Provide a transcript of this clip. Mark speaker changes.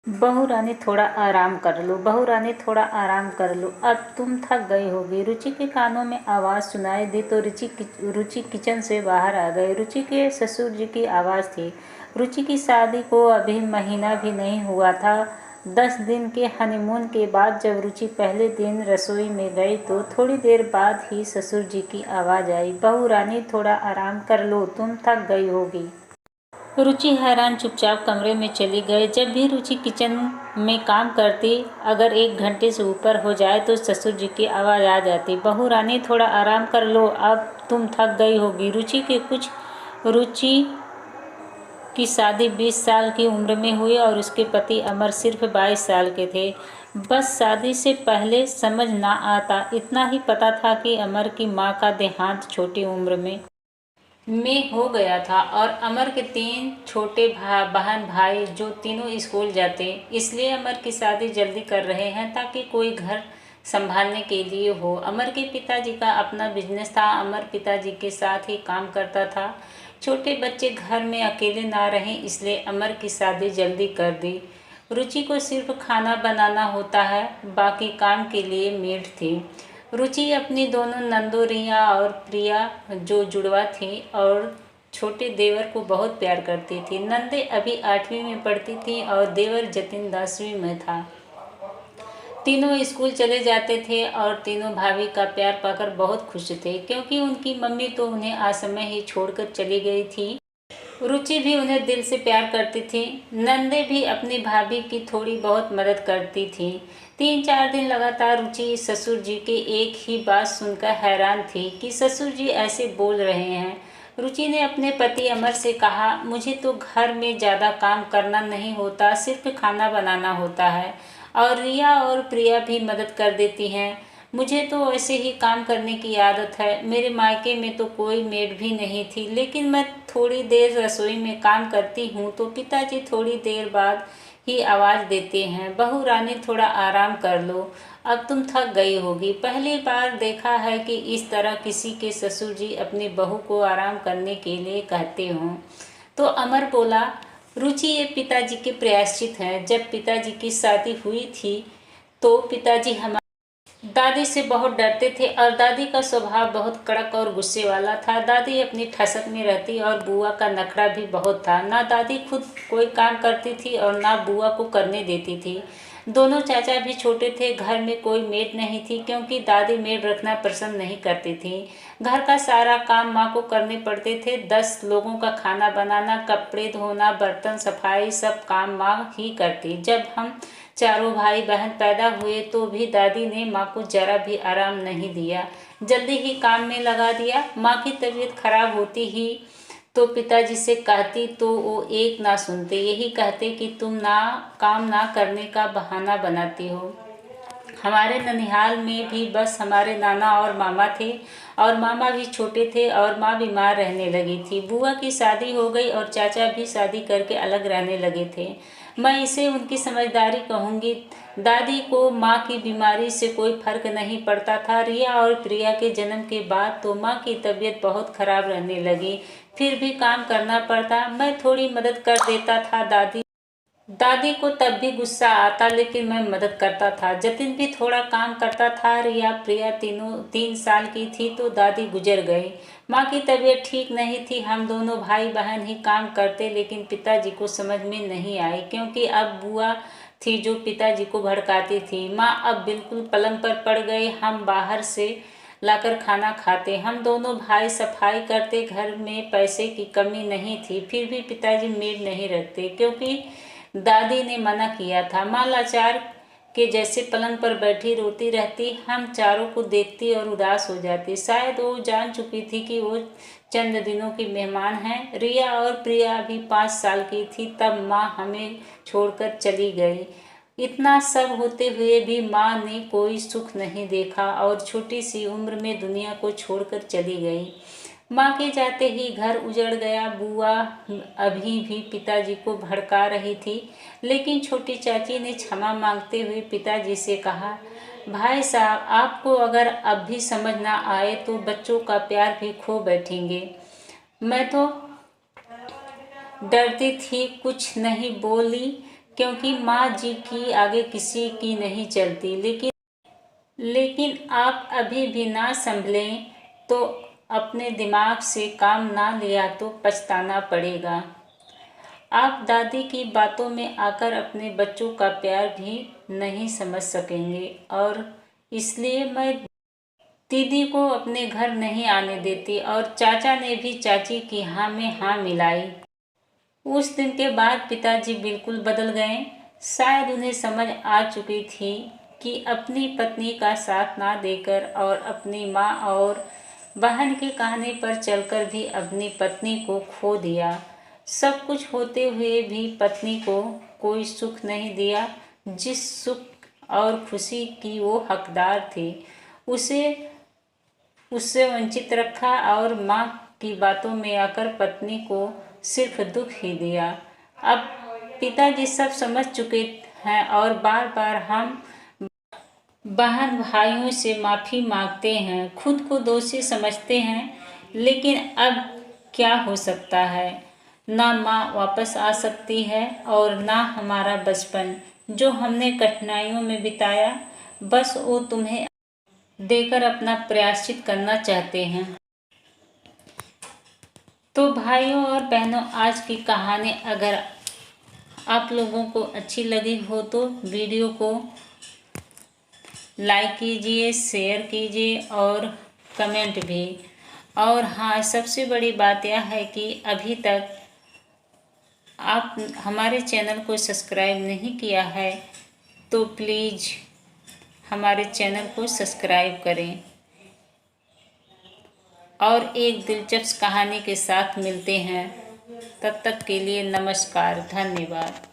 Speaker 1: बहू रानी थोड़ा आराम कर लो, बहू रानी थोड़ा आराम कर लो, अब तुम थक गई होगी। रुचि के कानों में आवाज़ सुनाई दी तो रुचि किचन से बाहर आ गई। रुचि के ससुर जी की आवाज़ थी। रुचि की शादी को अभी महीना भी नहीं हुआ था। 10 दिन के हनीमून के बाद जब रुचि पहले दिन रसोई में गई तो थोड़ी देर बाद ही ससुर जी की आवाज़ आई, बहू रानी थोड़ा आराम कर लो, तुम थक गई होगी। रुचि हैरान चुपचाप कमरे में चली गई। जब भी रुचि किचन में काम करती, अगर 1 घंटे से ऊपर हो जाए तो ससुर जी की आवाज़ आ जाती, बहू रानी थोड़ा आराम कर लो, अब तुम थक गई होगी। रुचि की शादी 20 साल की उम्र में हुई और उसके पति अमर सिर्फ 22 साल के थे। बस शादी से पहले समझ ना आता, इतना ही पता था कि अमर की माँ का देहांत छोटी उम्र में हो गया था और अमर के 3 छोटे बहन भाई जो तीनों स्कूल जाते, इसलिए अमर की शादी जल्दी कर रहे हैं ताकि कोई घर संभालने के लिए हो। अमर के पिताजी का अपना बिजनेस था। अमर पिताजी के साथ ही काम करता था। छोटे बच्चे घर में अकेले ना रहें, इसलिए अमर की शादी जल्दी कर दी। रुचि को सिर्फ खाना बनाना होता है, बाकी काम के लिए मेड थी। रुचि अपनी दोनों नंदों रिया और प्रिया जो जुड़वा थी और छोटे देवर को बहुत प्यार करती थी। नंदे अभी 8वीं में पढ़ती थी और देवर जतिन 10वीं में था। तीनों स्कूल चले जाते थे और तीनों भाभी का प्यार पाकर बहुत खुश थे, क्योंकि उनकी मम्मी तो उन्हें असमय ही छोड़कर चली गई थी। रुचि भी उन्हें दिल से प्यार करती थी। नंदे भी अपनी भाभी की थोड़ी बहुत मदद करती थी। 3-4 दिन लगातार रुचि ससुर जी के एक ही बात सुनकर हैरान थी कि ससुर जी ऐसे बोल रहे हैं। रुचि ने अपने पति अमर से कहा, मुझे तो घर में ज़्यादा काम करना नहीं होता, सिर्फ खाना बनाना होता है और रिया और प्रिया भी मदद कर देती हैं। मुझे तो ऐसे ही काम करने की आदत है। मेरे मायके में तो कोई मेड भी नहीं थी, लेकिन मैं थोड़ी देर रसोई में काम करती हूँ तो पिताजी थोड़ी देर बाद ही आवाज़ देते हैं, बहू रानी थोड़ा आराम कर लो, अब तुम थक गई होगी। पहली बार देखा है कि इस तरह किसी के ससुर जी अपनी बहू को आराम करने के लिए कहते हों। तो अमर बोला, रुचि ये पिताजी के प्रायश्चित हैं। जब पिताजी की शादी हुई थी तो पिताजी दादी से बहुत डरते थे और दादी का स्वभाव बहुत कड़क और गुस्से वाला था। दादी अपनी ठसक में रहती और बुआ का नखरा भी बहुत था। ना दादी खुद कोई काम करती थी और ना बुआ को करने देती थी। दोनों चाचा भी छोटे थे। घर में कोई मेड नहीं थी क्योंकि दादी मेड रखना पसंद नहीं करती थी। घर का सारा काम माँ को करने पड़ते थे। 10 लोगों का खाना बनाना, कपड़े धोना, बर्तन सफाई, सब काम माँ ही करती। जब हम चारों भाई बहन पैदा हुए तो भी दादी ने माँ को जरा भी आराम नहीं दिया, जल्दी ही काम में लगा दिया। माँ की तबीयत खराब होती ही तो पिताजी से कहती तो वो एक ना सुनते, यही कहते कि तुम काम ना करने का बहाना बनाती हो। हमारे ननिहाल में भी बस हमारे नाना और मामा थे और मामा भी छोटे थे और माँ बीमार रहने लगी थी। बुआ की शादी हो गई और चाचा भी शादी करके अलग रहने लगे थे। मैं इसे उनकी समझदारी कहूँगी। दादी को माँ की बीमारी से कोई फर्क नहीं पड़ता था। रिया और प्रिया के जन्म के बाद तो माँ की तबीयत बहुत खराब रहने लगी, फिर भी काम करना पड़ता। मैं थोड़ी मदद कर देता था। दादी को तब भी गुस्सा आता, लेकिन मैं मदद करता था। जतिन भी थोड़ा काम करता था। रिया प्रिया तीनों 3 साल की थी तो दादी गुजर गई। माँ की तबीयत ठीक नहीं थी। हम दोनों भाई बहन ही काम करते, लेकिन पिताजी को समझ में नहीं आई क्योंकि अब बुआ थी जो पिताजी को भड़काती थी। माँ अब बिल्कुल पलंग पर पड़ गई। हम बाहर से लाकर खाना खाते। हम दोनों भाई सफाई करते। घर में पैसे की कमी नहीं थी, फिर भी पिताजी मेड नहीं रखते क्योंकि दादी ने मना किया था। माँ लाचार के जैसे पलंग पर बैठी रोती रहती। हम चारों को देखती और उदास हो जाती। शायद वो जान चुकी थी कि वो चंद दिनों की मेहमान हैं। रिया और प्रिया अभी 5 साल की थी तब माँ हमें छोड़कर चली गई। इतना सब होते हुए भी माँ ने कोई सुख नहीं देखा और छोटी सी उम्र में दुनिया को छोड़कर चली गई। माँ के जाते ही घर उजड़ गया। बुआ अभी भी पिताजी को भड़का रही थी, लेकिन छोटी चाची ने क्षमा मांगते हुए पिताजी से कहा, भाई साहब, आपको अगर अब भी समझ ना आए तो बच्चों का प्यार भी खो बैठेंगे। मैं तो डरती थी, कुछ नहीं बोली क्योंकि माँ जी की आगे किसी की नहीं चलती। लेकिन आप अभी भी ना संभलें तो अपने दिमाग से काम ना लिया तो पछताना पड़ेगा। आप दादी की बातों में आकर अपने बच्चों का प्यार भी नहीं समझ सकेंगे और इसलिए मैं दीदी को अपने घर नहीं आने देती। और चाचा ने भी चाची की हाँ में हाँ मिलाई। उस दिन के बाद पिताजी बिल्कुल बदल गए। शायद उन्हें समझ आ चुकी थी कि अपनी पत्नी का साथ ना देकर और अपनी माँ और बहन के कहने पर चलकर भी अपनी पत्नी को खो दिया। सब कुछ होते हुए भी पत्नी को कोई सुख नहीं दिया जिस सुख और खुशी की वो हकदार थी। उसे उससे वंचित रखा और माँ की बातों में आकर पत्नी को सिर्फ दुख ही दिया। अब पिताजी सब समझ चुके हैं और बार बार हम बहन भाइयों से माफ़ी मांगते हैं, खुद को दोषी समझते हैं। लेकिन अब क्या हो सकता है? ना माँ वापस आ सकती है और ना हमारा बचपन जो हमने कठिनाइयों में बिताया। बस वो तुम्हें देकर अपना प्रायश्चित करना चाहते हैं। तो भाइयों और बहनों, आज की कहानी अगर आप लोगों को अच्छी लगी हो तो वीडियो को लाइक कीजिए, शेयर कीजिए और कमेंट भी। और हाँ, सबसे बड़ी बात यह है कि अभी तक आप हमारे चैनल को सब्सक्राइब नहीं किया है तो प्लीज़ हमारे चैनल को सब्सक्राइब करें। और एक दिलचस्प कहानी के साथ मिलते हैं। तब तक के लिए नमस्कार, धन्यवाद।